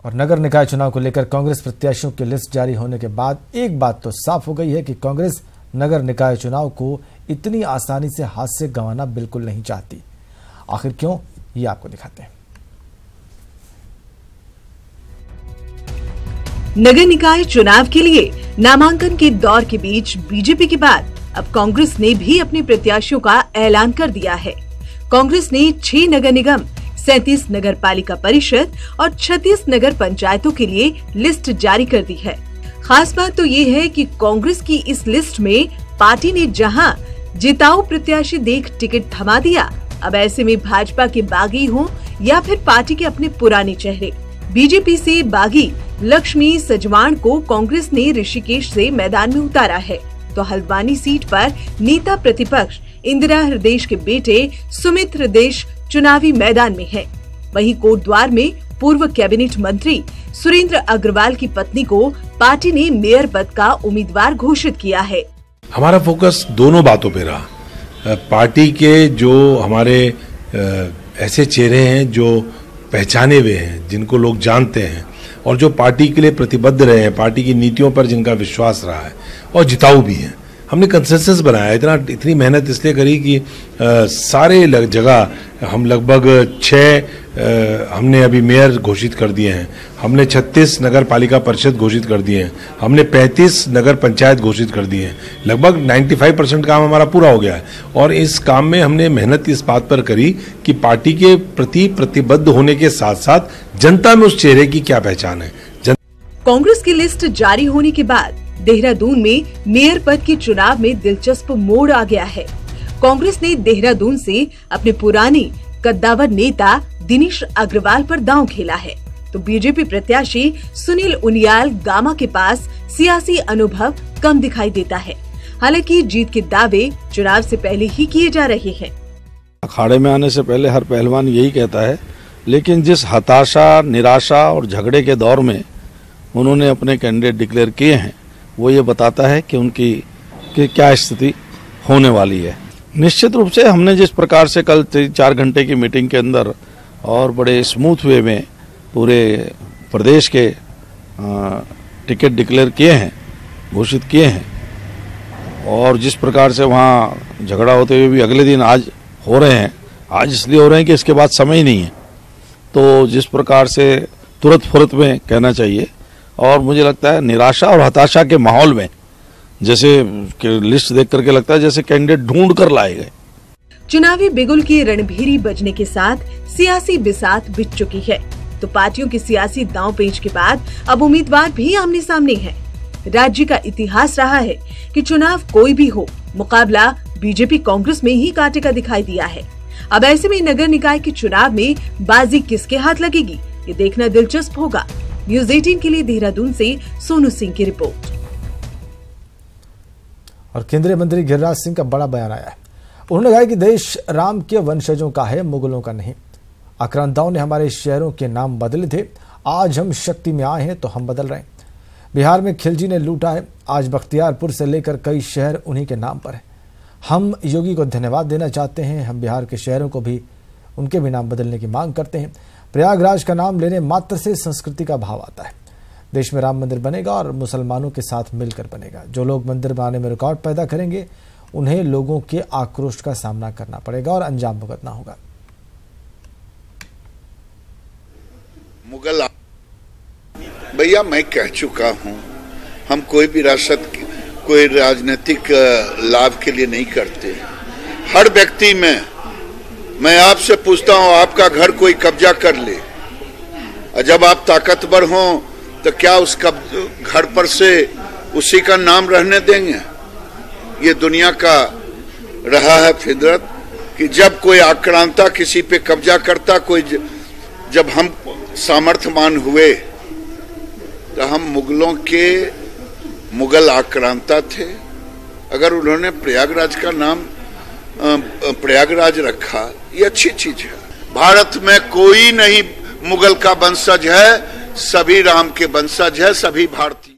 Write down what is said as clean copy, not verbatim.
और नगर निकाय चुनाव को लेकर कांग्रेस प्रत्याशियों की लिस्ट जारी होने के बाद एक बात तो साफ हो गई है कि कांग्रेस नगर निकाय चुनाव को इतनी आसानी से हाथ से गंवाना बिल्कुल नहीं चाहती। आखिर क्यों, ये आपको दिखाते हैं। नगर निकाय चुनाव के लिए नामांकन के दौर के बीच बीजेपी के बाद अब कांग्रेस ने भी अपने प्रत्याशियों का ऐलान कर दिया है। कांग्रेस ने 6 नगर निगम, 37 नगर पालिका परिषद और 36 नगर पंचायतों के लिए लिस्ट जारी कर दी है। खास बात तो ये है कि कांग्रेस की इस लिस्ट में पार्टी ने जहां जिताऊ प्रत्याशी देख टिकट थमा दिया, अब ऐसे में भाजपा के बागी हों या फिर पार्टी के अपने पुराने चेहरे, बीजेपी से बागी लक्ष्मी सजवाण को कांग्रेस ने ऋषिकेश से मैदान में उतारा है, तो हल्द्वानी सीट पर नेता प्रतिपक्ष इंदिरा हृदयेश के बेटे सुमित हृदयेश चुनावी मैदान में है। वहीं कोटद्वार में पूर्व कैबिनेट मंत्री सुरेंद्र अग्रवाल की पत्नी को पार्टी ने मेयर पद का उम्मीदवार घोषित किया है। हमारा फोकस दोनों बातों पे रहा। पार्टी के जो हमारे ऐसे चेहरे हैं जो पहचाने हुए हैं, जिनको लोग जानते हैं और जो पार्टी के लिए प्रतिबद्ध रहे हैं, पार्टी की नीतियों पर जिनका विश्वास रहा है और जिताऊ भी हैं। हमने कंसेंसस बनाया, इतनी मेहनत इसलिए करी कि सारे जगह हम लगभग 6 हमने अभी मेयर घोषित कर दिए हैं, हमने 36 नगर पालिका परिषद घोषित कर दिए हैं, हमने 35 नगर पंचायत घोषित कर दिए हैं। लगभग 95% काम हमारा पूरा हो गया है और इस काम में हमने मेहनत इस बात पर करी कि पार्टी के प्रति प्रतिबद्ध होने के साथ साथ जनता में उस चेहरे की क्या पहचान है। कांग्रेस की लिस्ट जारी होने के बाद देहरादून में मेयर पद के चुनाव में दिलचस्प मोड़ आ गया है। कांग्रेस ने देहरादून से अपने पुराने कद्दावर नेता दिनेश अग्रवाल पर दांव खेला है, तो बीजेपी प्रत्याशी सुनील उनियाल गामा के पास सियासी अनुभव कम दिखाई देता है। हालांकि जीत के दावे चुनाव से पहले ही किए जा रहे हैं। अखाड़े में आने से पहले हर पहलवान यही कहता है, लेकिन जिस हताशा, निराशा और झगड़े के दौर में उन्होंने अपने कैंडिडेट डिक्लेयर किए हैं, वो ये बताता है कि उनकी क्या स्थिति होने वाली है। निश्चित रूप से हमने जिस प्रकार से कल 4 घंटे की मीटिंग के अंदर और बड़े स्मूथ वे में पूरे प्रदेश के टिकट डिक्लेयर किए हैं, घोषित किए हैं, और जिस प्रकार से वहाँ झगड़ा होते हुए भी अगले दिन आज हो रहे हैं, आज इसलिए हो रहे हैं कि इसके बाद समय ही नहीं है, तो जिस प्रकार से तुरंत फुरत में कहना चाहिए। और मुझे लगता है निराशा और हताशा के माहौल में जैसे लिस्ट देख करके लगता है जैसे कैंडिडेट ढूंढ कर लाए गए। चुनावी बिगुल की रणभेरी बजने के साथ सियासी बिसात बिछ चुकी है, तो पार्टियों की सियासी दांव पेच के बाद अब उम्मीदवार भी आमने सामने हैं। राज्य का इतिहास रहा है कि चुनाव कोई भी हो, मुकाबला बीजेपी कांग्रेस में ही कांटे का दिखाई दिया है। अब ऐसे में नगर निकाय के चुनाव में बाजी किसके हाथ लगेगी, ये देखना दिलचस्प होगा। न्यूज़ 18 के लिए देहरादून से सोनू सिंह की रिपोर्ट। और केंद्रीय मंत्री गिरिराज सिंह का बड़ा बयान आया है। उन्होंने कहा कि देश राम के वंशजों का है, मुगलों का नहीं। आक्रांताओं ने हमारे शहरों के नाम बदले थे, आज हम शक्ति में आए हैं तो हम बदल रहे हैं। बिहार में खिलजी ने लूटा है, आज बख्तियारपुर से लेकर कई शहर उन्हीं के नाम पर है। हम योगी को धन्यवाद देना चाहते हैं। हम बिहार के शहरों को भी उनके भी नाम बदलने की मांग करते हैं। प्रयागराज का नाम लेने मात्र से संस्कृति का भाव आता है। देश में राम मंदिर बनेगा और मुसलमानों के साथ मिलकर बनेगा। जो लोग मंदिर बनाने में रुकावट पैदा करेंगे, उन्हें लोगों के आक्रोश का सामना करना पड़ेगा और अंजाम भुगतना होगा। मुगल भैया, मैं कह चुका हूं, हम कोई विरासत, कोई राजनीतिक लाभ के लिए नहीं करते। हर व्यक्ति में मैं आपसे पूछता हूं, आपका घर कोई कब्जा कर ले और जब आप ताकतवर हो तो क्या उस घर पर से उसी का नाम रहने देंगे? ये दुनिया का रहा है फितरत कि जब कोई आक्रांता किसी पे कब्जा करता, कोई जब हम सामर्थ्यवान हुए तो हम मुगलों के मुगल आक्रांता थे। अगर उन्होंने प्रयागराज का नाम प्रयागराज रखा, ये अच्छी चीज है। भारत में कोई नहीं मुगल का वंशज है, सभी राम के वंशज है, सभी भारतीय।